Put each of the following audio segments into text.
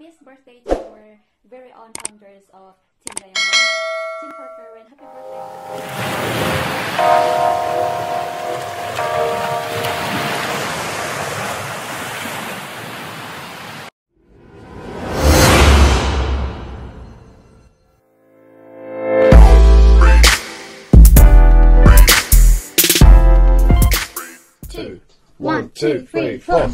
happiest birthday to our very own founders of Team Diamond, Jennifer Kerwin. Happy birthday! 1, 2, 3, 4.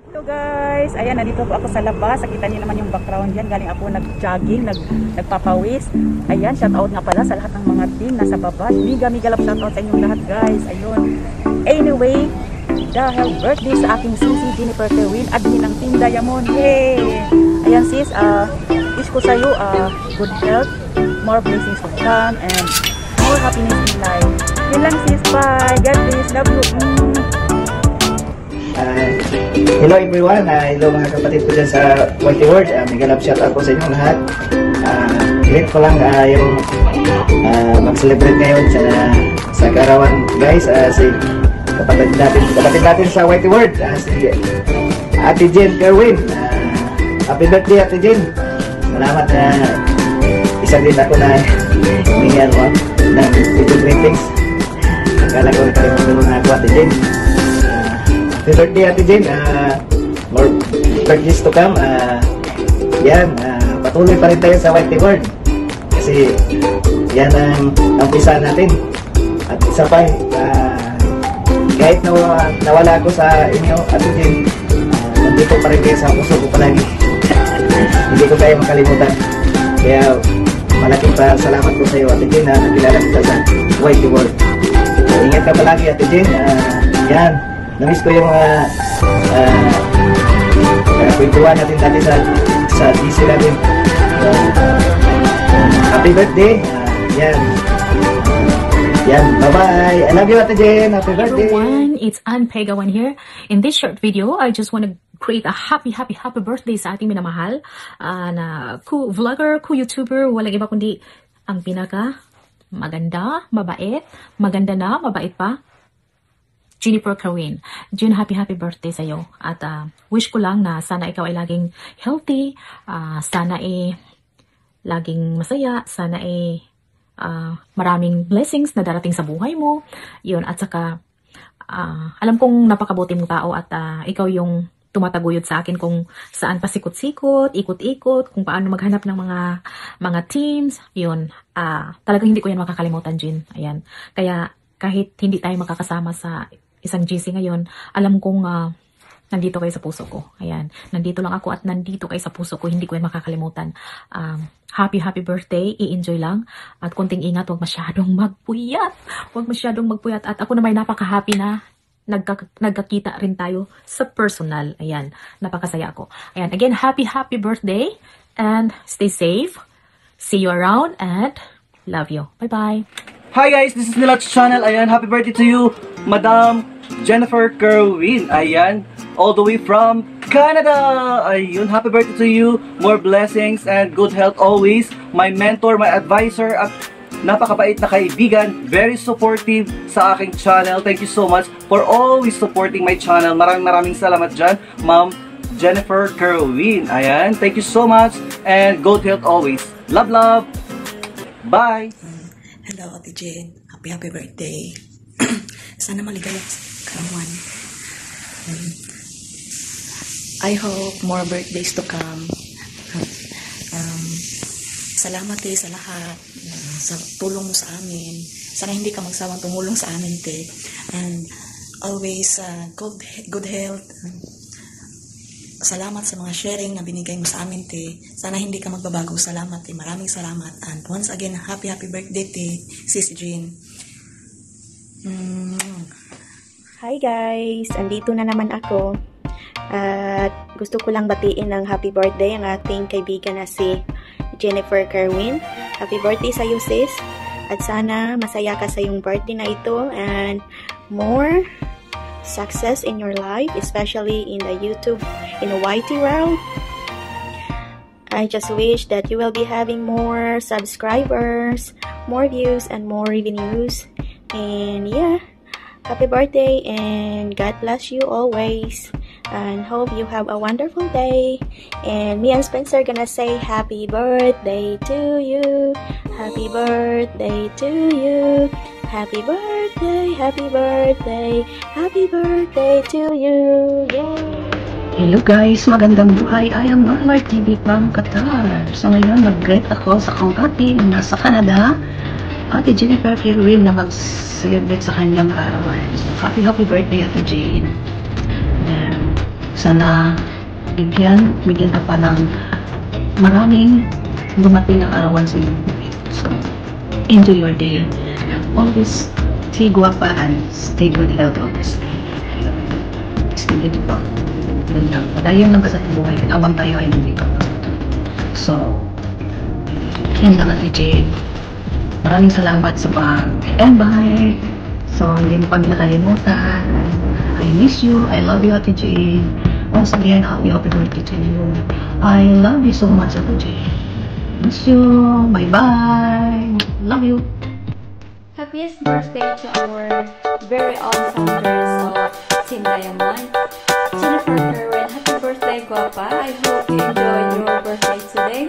Hello guys, ayan, nandito po ako sa labas. Nakita niyo naman yung background dyan. Galing ako nag-jogging, nagpapawis. Ayan, shoutout nga pala sa lahat ng mga team nasa baba. Mega love shoutout sa inyong lahat guys. Ayun. Anyway, dahil birthday sa aking sisi Jennifer Kerwin, admin ng Team Diamond. Hey! Ayan sis, wish ko sa'yo good health, more blessings to come, and more happiness in life. Yun lang sis, bye! God bless, love you! Hello everyone, hello mga kapatid ko dyan sa Whitey World. Mega love shout out po sa inyong lahat. Hilip ko lang yung mag-celebrate ngayon sa Karawan guys. Si kapatid natin sa Whitey World, si Ate Jen Kerwin. Happy birthday Ate Jen. Salamat na isa din ako na humingan mo ng video greetings. Akala ko nakalimutan ako Ate Jen. Happy birthday Ate Jen, more birthdays to come. Yan, patuloy pa rin tayo sa Whitey World kasi yan ang umpisa natin. At isa pa, kahit nawala ako sa inyo Ate Jen, nandito pa rin kayo sa puso ko palagi. Hindi ko kayo makalimutan, kaya malaking salamat ko sa iyo Ate Jen na nakilala kita sa Whitey World. Ingat ka palagi Ate Jen. Yan, namiss ko yung kwentuhan natin dati sa DC natin. Happy birthday. Yan. Bye-bye. I love you, Ate Jen. Happy birthday. Everyone, it's Ann Pegawan here. In this short video, I just want to create a happy birthday sa ating minamahal na vlogger, YouTuber, walang iba kundi ang pinaka maganda, mabait, maganda na, mabait pa, Jennifer Kerwin. June, happy birthday sa'yo. At wish ko lang na sana ikaw ay laging healthy, sana ay laging masaya, sana ay maraming blessings na darating sa buhay mo. Yun, at saka alam kong napakabuti mong tao at ikaw yung tumataguyod sa akin kung saan pasikot-sikot, ikot-ikot, kung paano maghanap ng mga teams. Yun, talagang hindi ko yan makakalimutan, Jin. Ayan. Kaya kahit hindi tayo makakasama sa isang GC ngayon, alam kong nandito kayo sa puso ko. Ayan. Nandito lang ako at nandito kayo sa puso ko. Hindi ko yan makakalimutan. Happy birthday. I-enjoy lang. At kunting ingat, huwag masyadong magpuyat. Huwag masyadong magpuyat. At ako naman napaka-happy na nagkakita rin tayo sa personal. Ayan. Napakasaya ako. Ayan. Again, happy birthday. And stay safe. See you around and love you. Bye-bye. Hi guys, this is Nilot's channel. Ayan, happy birthday to you, Madam Jennifer Kerwin. Ayan, all the way from Canada. Ayun, happy birthday to you. More blessings and good health always. My mentor, my advisor, at napakabait na kaibigan. Very supportive sa aking channel. Thank you so much for always supporting my channel. Maraming salamat dyan, Ma'am Jennifer Kerwin. Ayan, thank you so much and good health always. Love. Bye! Hello, Ate Jane. Happy birthday. Sana maligaya sa karawan. I hope more birthdays to come. Salamat sa lahat sa tulong mo sa amin. Sana hindi ka magsawang tumulong sa amin, te. And always good health. Salamat sa mga sharing na binigay mo sa amin, te. Sana hindi ka magbabago. Salamat, te. Maraming salamat. And once again, happy birthday, te. Sis Jean. Hi guys! Andito na naman ako. At gusto ko lang batiin ng happy birthday ang ating kaibigan na si Jennifer Kerwin. Happy birthday sa iyo, sis. At sana masaya ka sa iyong birthday na ito and more success in your life, especially in the YouTube, in the YT world. I just wish that you will be having more subscribers, more views, and more revenues. And yeah, happy birthday and God bless you always. And hope you have a wonderful day. And me and Spencer gonna say happy birthday to you. Happy birthday to you. Happy birthday, happy birthday, happy birthday to you. Yay! Hello guys, magandang buhay. I am Normal TV from Qatar. So ngayon, mag-greet ako sa akong ate na nasa Canada. Ate Jennifer Kerwin na mag-celebrate sa kanyang arawan. Happy birthday, Ate Jane. Sana bigyan ka pa ng maraming dumating na arawan sa iyo. So, enjoy your day. Always stay guwapa and stay good health always. Stay good po. Padayon lang ka sa buhay. Abang tayo ay hindi ka. So, yan lang, Ate Jane. Maraming salamat sa pag-invite. So, hindi mo kami nakalimutan. I miss you. I love you, Ate Jane. Once again, happy birthday to you. I love you so much, Ate Jane. Miss you. Bye-bye. Love you. Happiest birthday to our very own founders of Team Diamond, Jennifer Kerwin. Happy birthday, Guapa. I hope you enjoyed your birthday today.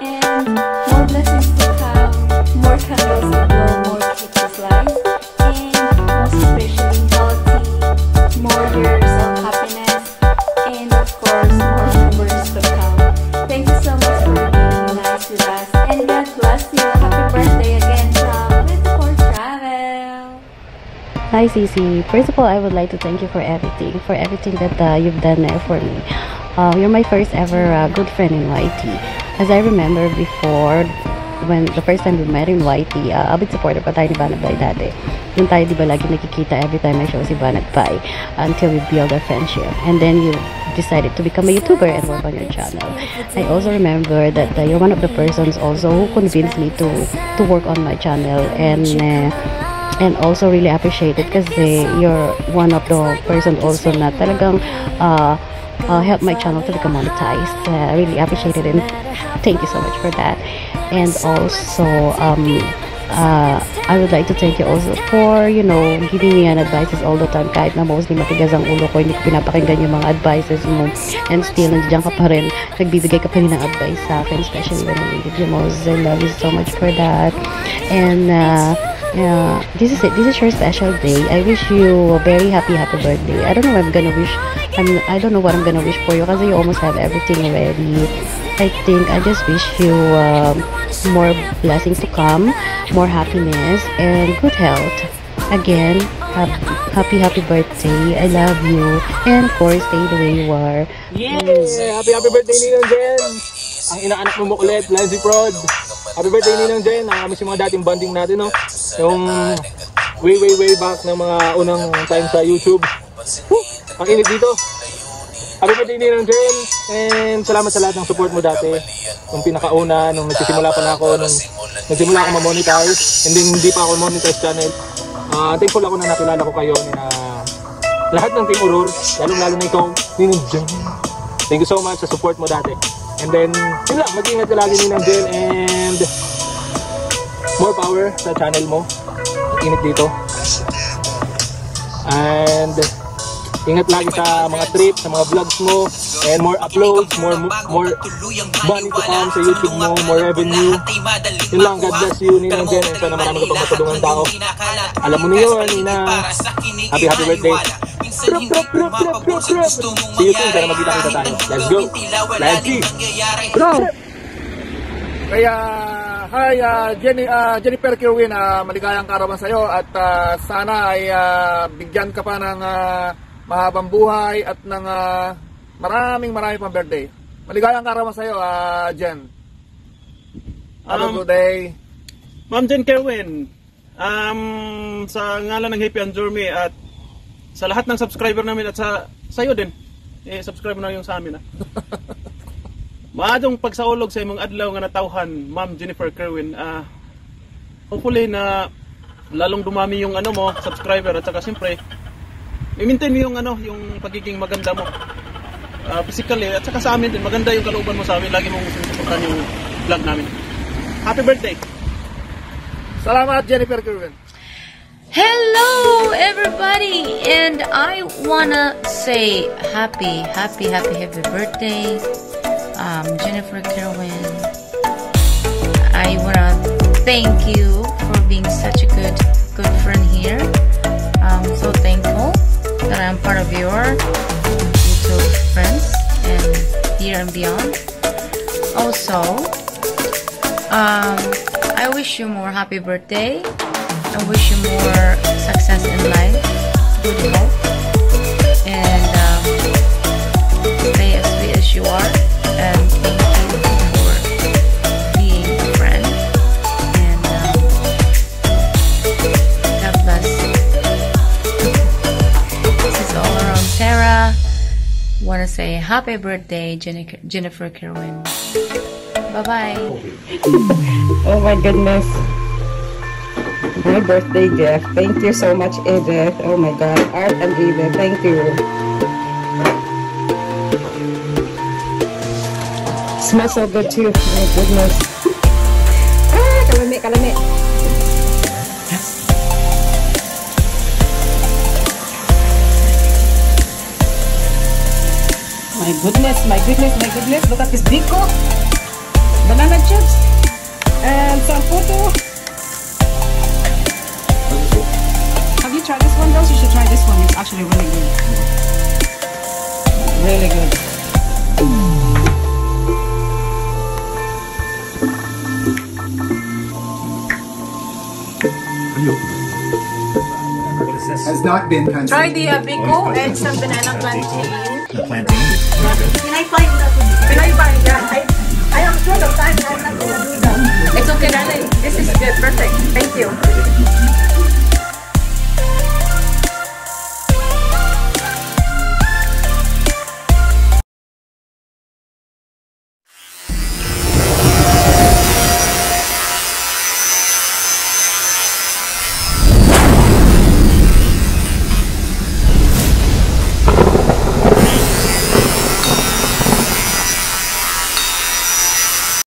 And more blessings to come, more candles to blow, more cakes life, and most especially healthy, more years of happiness, and of course, more numbers to come. Thank you so much for being nice with us, and God bless you. Happy birthday again from Little Travel. Hi Cici. First of all, I would like to thank you for everything that you've done for me. You're my first ever good friend in YT. As I remember before, when the first time we met in YT, a bit supporter pa tayo ni Banat Bai dati. Yung tayo di ba lagi nakikita every time I show si Banat Bai until we build our friendship. And then you decided to become a YouTuber and work on your channel. I also remember that you're one of the persons also who convinced me to work on my channel and also really appreciate it kasi you're one of the person also na talagang help my channel to become monetized. I really appreciate it and thank you so much for that. And also I would like to thank you also for giving me an advices all the time kahit na mostly matigas ang ulo ko, hindi ko pinapakinggan yung mga advices mo and still nandiyan ka pa rin, nagbibigay ka pa rin ng advice sa akin, especially when I needed you most. I love you so much for that. And this is it. This is your special day. I wish you a very happy birthday. I don't know what I'm gonna wish. I don't know what I'm gonna wish for you because you almost have everything ready. I think I just wish you more blessings to come, more happiness, and good health. Again, happy birthday. I love you. And of course, stay the way you are. Yes! Happy birthday, Ninang Jen! Ang inaanak mo ulit, Lancy Prod. Happy birthday, Ninang Jen. Nakakamiss yung mga dating bonding natin, no? Yung way back ng mga unang time sa YouTube. Ang init dito. Happy birthday, Ninang Jen. And salamat sa lahat ng support mo dati. Nung pinakauna, nung nagsisimula pa na ako, nung nagsimula ako ma-monetize. Hindi pa ako monetize channel. Thankful ako na nakilala ko kayo na lahat ng Team Uror, lalong-lalo na ikaw, Ninang Jen. Thank you so much sa support mo dati. And then, yun lang, mag-ingat ka lagi, Ninang Jen, and more power sa channel mo. Init dito. And ingat lagi sa mga trip, sa mga vlogs mo. and more uploads, more money to come sa YouTube mo, more revenue. Yun lang, God bless you, Ninang Jen, and sana marami ka pang matulungan tao. Alam mo na yun, Nina. Happy birthday. See you soon, sana magkita-kita tayo. Let's go. Let's see. Go! Kaya, hi Jennifer Kerwin, maligayang karawan sa'yo at sana ay bigyan ka pa ng mahabang buhay at ng marami pang birthday. Maligayang karawan sa'yo, Jen. Have a good day. Ma'am Jen Kerwin, sa ngalan ng Happy and Journey at sa lahat ng subscriber namin at sa iyo din, subscribe na yung sa amin. Maadong pagsaulog sa imong adlaw nga natawhan, Ma'am Jennifer Kerwin. Hopefully na lalong dumami yung mo, subscriber, at saka siyempre i-maintain mo yung pagiging maganda mo. Physically, at saka sa amin din, maganda yung kalooban mo sa amin. Lagi mong sinusuportahan yung vlog namin. Happy birthday! Salamat, Jennifer Kerwin. Hello everybody, and I wanna say happy birthday, Jennifer Kerwin. I wanna thank you for being such a good friend here. I'm so thankful that I'm part of your YouTube friends and here and beyond. Also, I wish you more happy birthday. I wish you more success in life, good health, and stay as sweet as you are. And thank you for being a friend. And God bless. This is all around Sarah. Want to say happy birthday, Jennifer Kerwin. Bye bye. Oh my goodness. My birthday gift. Thank you so much, Edith. Oh my God. Art and Edith, thank you. Smells so good too. My goodness. Kalami. My goodness. Look at this big cup. Banana chips. And some photo. Have you tried this one, girls? You should try this one. It's actually really good. Really good. Has not been consumed. Try the biko and some banana plantain. Plantain. Can I find that? I am sure the time I'm not going to do that. It's okay, darling. This is good. Perfect. Thank you.